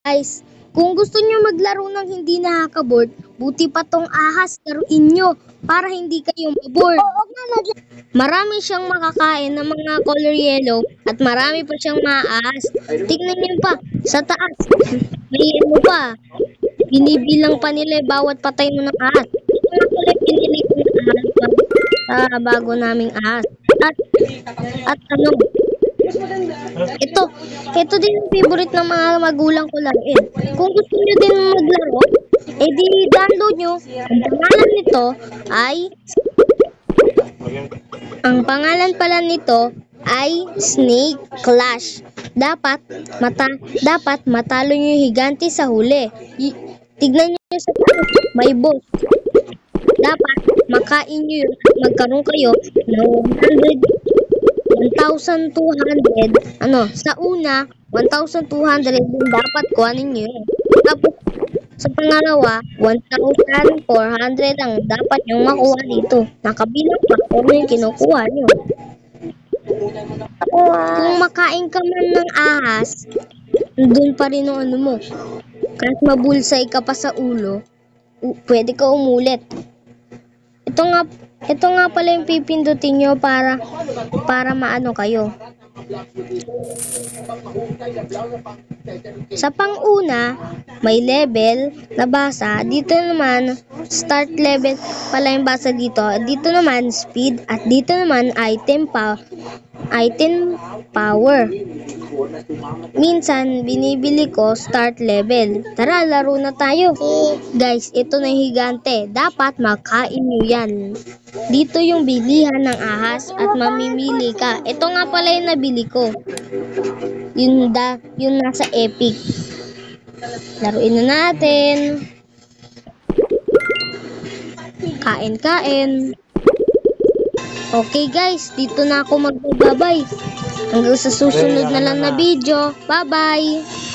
Guys, kung gusto nyo maglaro ng hindi nakaka-board, buti pa tong ahas laruin nyo para hindi kayo maboard. Marami siyang makakain ng mga color yellow at marami pa siyang maahas. Tignan nyo pa, sa taas, may ano pa. Binibilang pa nila bawat patay mo ng ahas. Ito nga pala pinili ko ng ahas sa bago naming ahas. At ano, ito din yung favorite ng mga magulang ko laruin. Kung gusto nyo din maglaro, edi download nyo. Ang pangalan pala nito ay Snake Clash. Dapat matalo nyo yung higante sa huli. Tignan nyo sa taas, may boss. Dapat makain nyo yun at magkaroon kayo ng 1,200, sa una, 1,200 din dapat kuhanin nyo yun. Tapos, sa pangalawa, 1,400 ang dapat yung makuha dito. Nakabilang pa kung yung kinukuha nyo. Kung makain ka man ng ahas, dun pa rin ang ano mo. Kahit mabulsay ka pa sa ulo, pwede ka umulit. Ito nga pala yung pipindutin nyo para maano kayo. Sa pang-una, may level na basa. Dito naman, start level pala yung basa dito. Dito naman, speed. At dito naman, item power. Minsan, binibili ko start level. Tara, laro na tayo. Guys, ito na yung higante. Dapat makain nyo yan. Dito yung bilihan ng ahas at mamimili ka. Ito nga pala yung nabili ko. Yun nasa epic. Laruin na natin. Kain. Okay guys, dito na ako magbabay. Hanggang sa susunod na lang na video. Bye-bye!